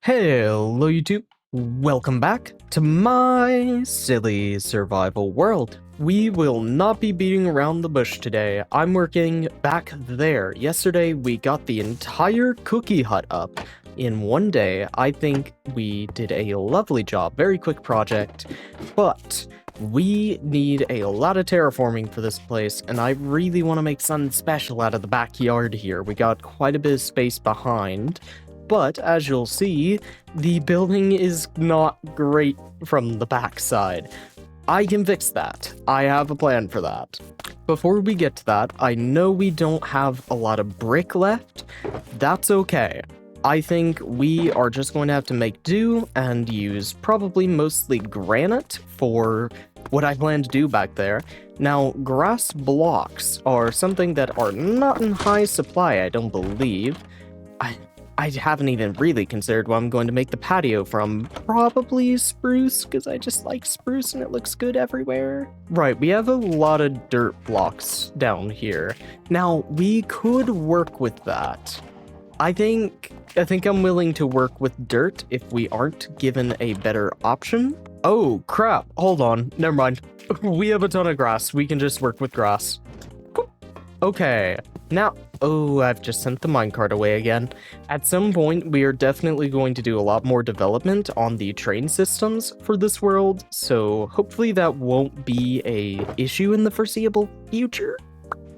Hello YouTube, welcome back to my silly survival world. We will not be beating around the bush today. I'm working back there. Yesterday we got the entire cookie hut up in one day. I think we did a lovely job, very quick project, but we need a lot of terraforming for this place, and I really want to make something special out of the backyard here. We got quite a bit of space behind, but as you'll see, the building is not great from the backside. I can fix that. I have a plan for that. Before we get to that, I know we don't have a lot of brick left. That's okay. I think we are just going to have to make do and use probably mostly granite for what I plan to do back there. Now, grass blocks are something that are not in high supply, I don't believe. I haven't even really considered what I'm going to make the patio from. Probably spruce, because I just like spruce and it looks good everywhere. Right, we have a lot of dirt blocks down here. Now, we could work with that. I think I'm willing to work with dirt if we aren't given a better option. Oh, crap. Hold on. Never mind. We have a ton of grass. We can just work with grass. Okay. Now, I've just sent the minecart away again. At some point, we are definitely going to do a lot more development on the train systems for this world, so hopefully that won't be a issue in the foreseeable future.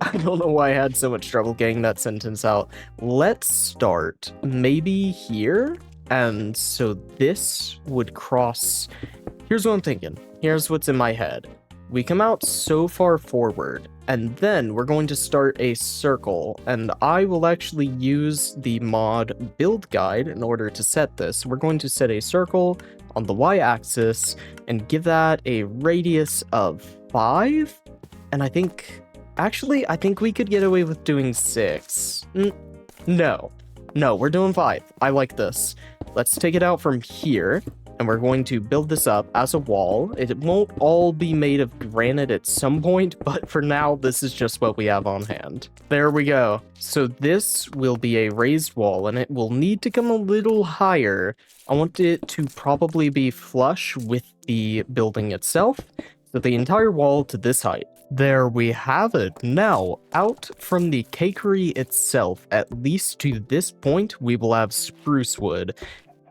I don't know why I had so much trouble getting that sentence out. Let's start maybe here, and so this would cross. Here's what I'm thinking. Here's what's in my head. We come out so far forward, and then we're going to start a circle, and I will actually use the mod build guide in order to set this. We're going to set a circle on the y-axis and give that a radius of 5, and I think we could get away with doing 6. No, we're doing 5. I like this. Let's take it out from here. And we're going to build this up as a wall. It won't all be made of granite at some point, but for now, this is just what we have on hand. There we go. So this will be a raised wall, and it will need to come a little higher. I want it to probably be flush with the building itself, so the entire wall to this height. There we have it. Now, out from the cakery itself, at least to this point, we will have spruce wood.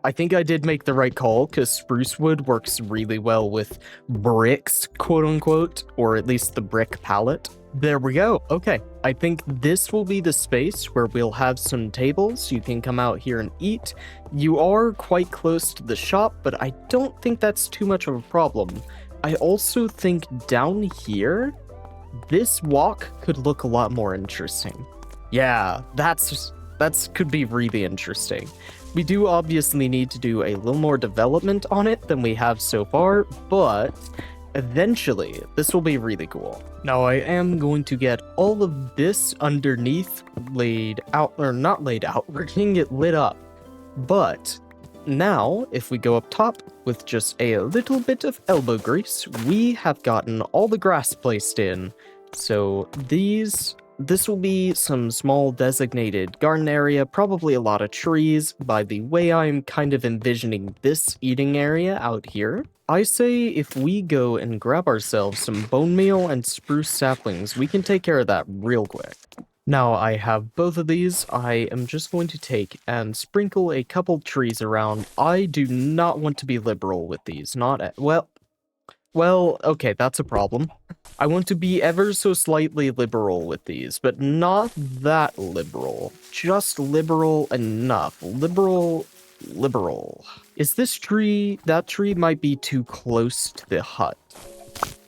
I think I did make the right call, because spruce wood works really well with bricks, quote-unquote, or at least the brick palette. There we go. Okay, I think this will be the space where we'll have some tables. You can come out here and eat. You are quite close to the shop, but I don't think that's too much of a problem. I also think down here, this walk could look a lot more interesting. Yeah, that's could be really interesting. We do obviously need to do a little more development on it than we have so far, but eventually this will be really cool. Now I am going to get all of this underneath laid out, or not laid out, we're getting it lit up. But now, if we go up top with just a little bit of elbow grease, we have gotten all the grass placed in. So this will be some small designated garden area, probably a lot of trees. By the way I'm kind of envisioning this eating area out here, I say if we go and grab ourselves some bone meal and spruce saplings, we can take care of that real quick. Now I have both of these. I am just going to take and sprinkle a couple trees around. I do not want to be liberal with these, well, okay, that's a problem. I want to be ever so slightly liberal with these, but not that liberal. Just liberal enough. Liberal. Is this tree... That tree might be too close to the hut.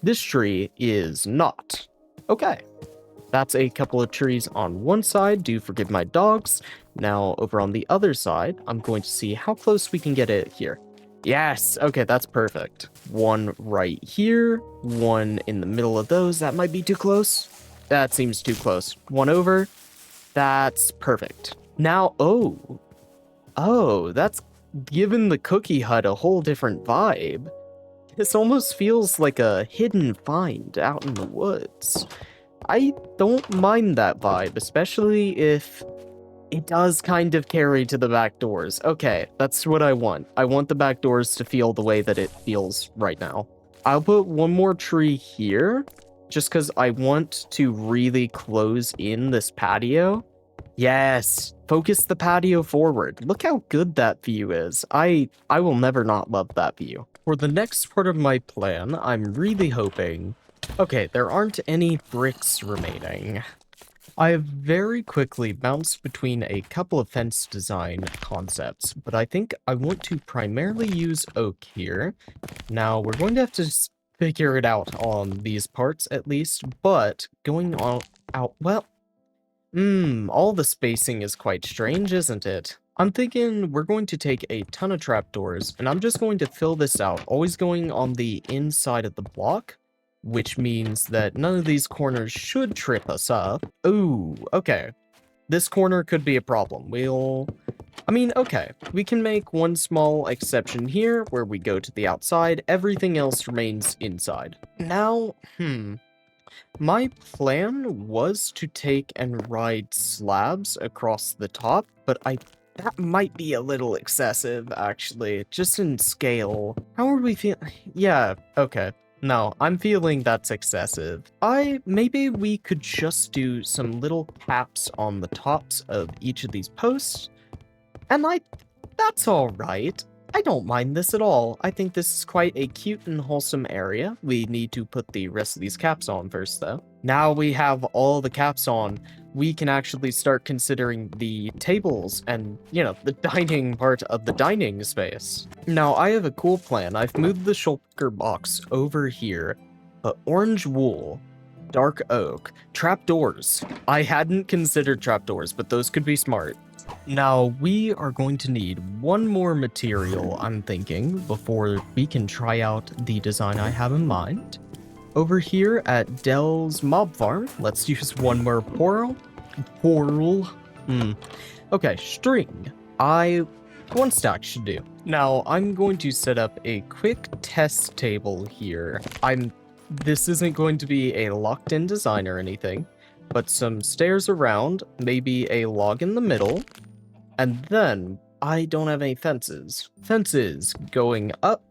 This tree is not. Okay. That's a couple of trees on one side. Do forgive my dogs. Now, over on the other side, I'm going to see how close we can get it here. Yes, okay, that's perfect. One right here, one in the middle of those. That might be too close. That seems too close. One over. That's perfect. Now, that's given the cookie hut a whole different vibe. This almost feels like a hidden find out in the woods. I don't mind that vibe, especially if It does kind of carry to the back doors. Okay, that's what I want. I want the back doors to feel the way that it feels right now. I'll put one more tree here, just because I want to really close in this patio. Yes, focus the patio forward. Look how good that view is. I will never not love that view. For the next part of my plan, I'm really hoping... Okay, there aren't any bricks remaining. I have very quickly bounced between a couple of fence design concepts, but I think I want to primarily use oak here. Now, we're going to have to figure it out on these parts at least, but going on out, well, all the spacing is quite strange, isn't it? I'm thinking we're going to take a ton of trapdoors, and I'm just going to fill this out, always going on the inside of the block, which means that none of these corners should trip us up. Ooh, okay. This corner could be a problem. Okay, we can make one small exception here, where we go to the outside, everything else remains inside. Now, my plan was to take and ride slabs across the top, but that might be a little excessive, actually, just in scale. How are we feeling? Yeah, okay. No, I'm feeling that's excessive. Maybe we could just do some little caps on the tops of each of these posts, and that's all right. I don't mind this at all. I think this is quite a cute and wholesome area. We need to put the rest of these caps on first, though. Now we have all the caps on, we can actually start considering the tables and, the dining part of the dining space. Now, I have a cool plan. I've moved the shulker box over here, but orange wool, dark oak, trapdoors. I hadn't considered trapdoors, but those could be smart. Now, we are going to need one more material, I'm thinking, before we can try out the design I have in mind. Over here at Dell's Mob Farm, let's use one more portal. Okay, string. One stack should do. Now, I'm going to set up a quick test table here. This isn't going to be a locked-in design or anything, but some stairs around, maybe a log in the middle, and then I don't have any fences. Fences going up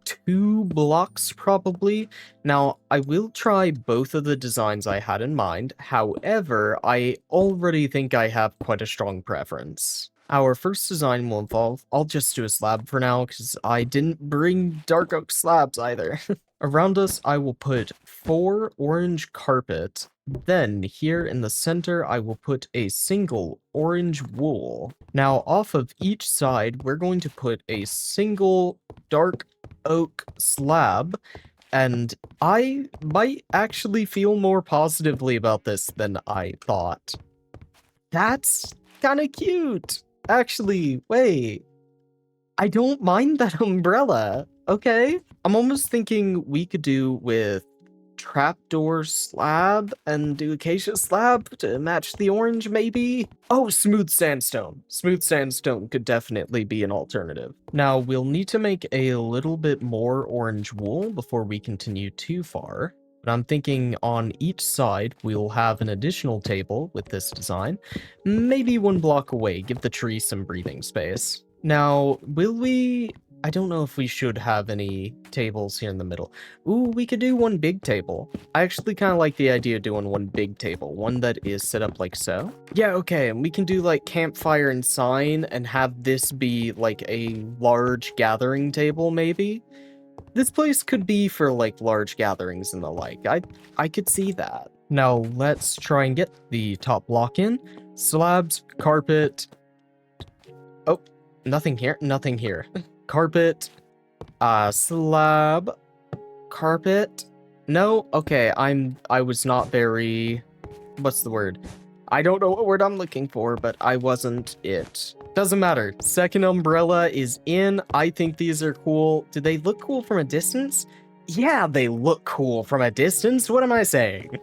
2 blocks probably. Now, I will try both of the designs I had in mind. However, I already think I have quite a strong preference. Our first design will involve, I'll just do a slab for now because I didn't bring dark oak slabs either. Around us, I will put 4 orange carpet. Then, here in the center, I will put a single orange wool. Now, off of each side, we're going to put a single dark oak slab, and I might actually feel more positively about this than I thought. That's kind of cute. Actually, wait. I don't mind that umbrella. Okay. I'm almost thinking we could do with trapdoor slab and do acacia slab to match the orange, maybe? Oh, smooth sandstone. Smooth sandstone could definitely be an alternative. Now, we'll need to make a little bit more orange wool before we continue too far. But I'm thinking on each side, we'll have an additional table with this design. Maybe 1 block away, give the tree some breathing space. Now, I don't know if we should have any tables here in the middle. Ooh, we could do 1 big table. I actually kind of like the idea of doing 1 big table, one that is set up like so. Yeah, okay, and we can do like campfire and sign and have this be like a large gathering table, maybe? This place could be for like large gatherings and the like. I could see that. Now let's try and get the top block in. Slabs, carpet. Oh, nothing here, nothing here. Carpet, slab, carpet. No, okay, I was not very, what's the word? I don't know what word I'm looking for, but I wasn't it. Doesn't matter. Second umbrella is in. I think these are cool. Do they look cool from a distance? Yeah, they look cool from a distance. What am I saying?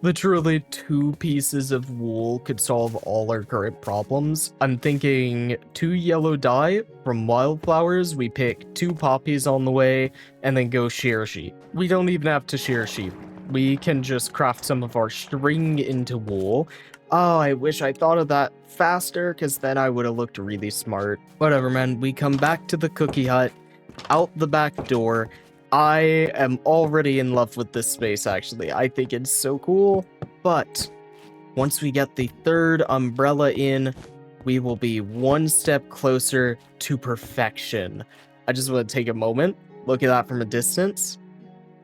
Literally 2 pieces of wool could solve all our current problems. I'm thinking 2 yellow dye from wildflowers. We pick 2 poppies on the way and then go shear sheep. We don't even have to shear sheep. We can just craft some of our string into wool. Oh, I wish I thought of that faster, because then I would have looked really smart. Whatever, man. We come back to the cookie hut, out the back door. I am already in love with this space, actually. I think it's so cool. But once we get the third umbrella in, we will be one step closer to perfection. I just want to take a moment, look at that from a distance.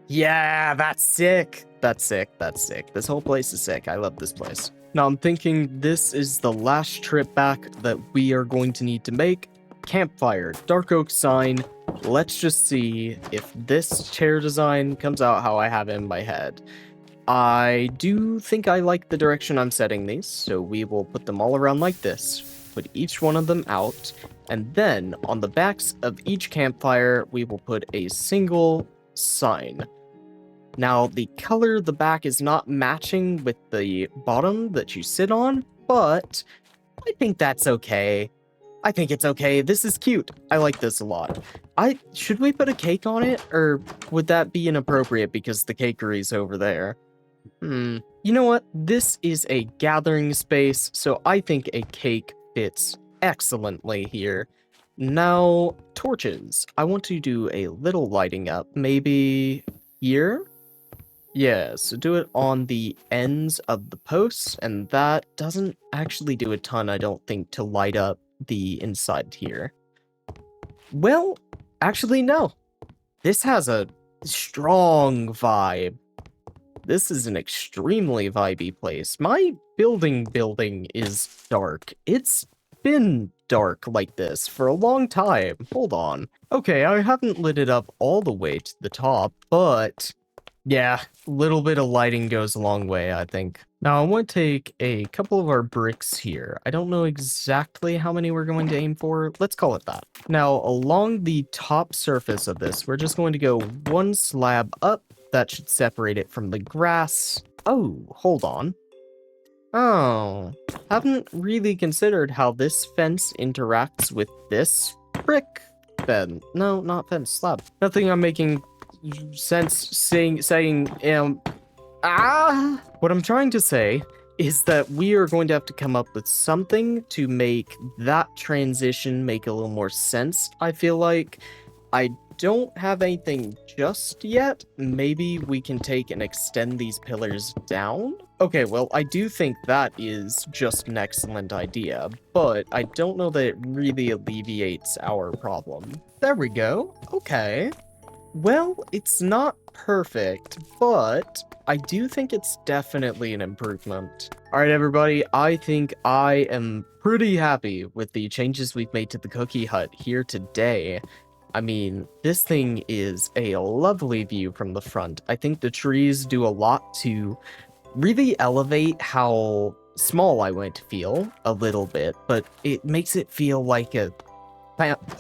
Yeah, that's sick. That's sick. That's sick. This whole place is sick. I love this place. Now I'm thinking this is the last trip back that we are going to need to make. Campfire, dark oak sign. Let's just see if this chair design comes out how I have it in my head. I do think I like the direction I'm setting these, so we will put them all around like this. Put each one of them out, and then on the backs of each campfire, we will put a single sign. Now, the color of the back is not matching with the bottom that you sit on, but I think that's okay. I think it's okay. This is cute. I like this a lot. Should we put a cake on it, or would that be inappropriate because the cakery's over there? You know what? This is a gathering space, so I think a cake fits excellently here. Now, torches. I want to do a little lighting up. Maybe here? Yeah, so do it on the ends of the posts, and that doesn't actually do a ton, I don't think, to light up the inside here. Well, actually, no. This has a strong vibe. This is an extremely vibey place. My building is dark. It's been dark like this for a long time. Hold on. Okay, I haven't lit it up all the way to the top, but yeah, a little bit of lighting goes a long way, I think. Now, I want to take a couple of our bricks here. I don't know exactly how many we're going to aim for. Let's call it that. Now, along the top surface of this, we're just going to go one slab up. That should separate it from the grass. Oh, hold on. Oh, haven't really considered how this fence interacts with this brick fence. No, not fence, slab. Nothing I'm making sense saying, What I'm trying to say is that we are going to have to come up with something to make that transition make a little more sense, I feel like. I don't have anything just yet. Maybe we can take and extend these pillars down? Okay, well, I do think that is just an excellent idea, but I don't know that it really alleviates our problem. There we go. Okay. Well, it's not perfect, but I do think it's definitely an improvement. All right, everybody, I think I am pretty happy with the changes we've made to the cookie hut here today. I mean, this thing is a lovely view from the front. I think the trees do a lot to really elevate how small I want to feel a little bit, but it makes it feel like a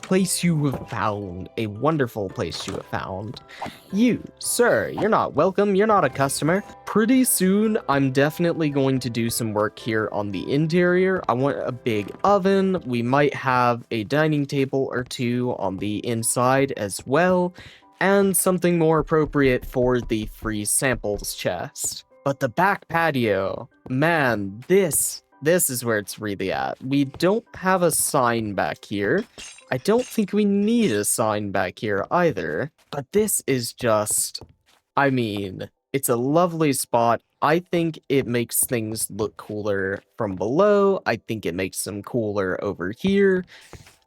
place you have found, a wonderful place you have found. You, sir, you're not welcome, you're not a customer. Pretty soon, I'm definitely going to do some work here on the interior. I want a big oven. We might have a dining table or two on the inside as well, and something more appropriate for the free samples chest. But the back patio, man, this is where it's really at. We don't have a sign back here. I don't think we need a sign back here either. But this is just, I mean, it's a lovely spot. I think it makes things look cooler from below. I think it makes them cooler over here.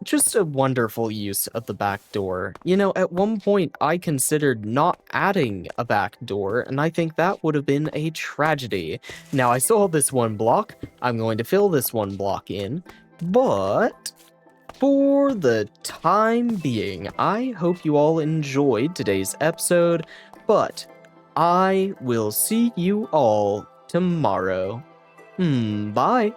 Just a wonderful use of the back door. You know, at one point, I considered not adding a back door, and I think that would have been a tragedy. Now, I saw this one block. I'm going to fill this one block in, but for the time being, I hope you all enjoyed today's episode, but I will see you all tomorrow. Bye.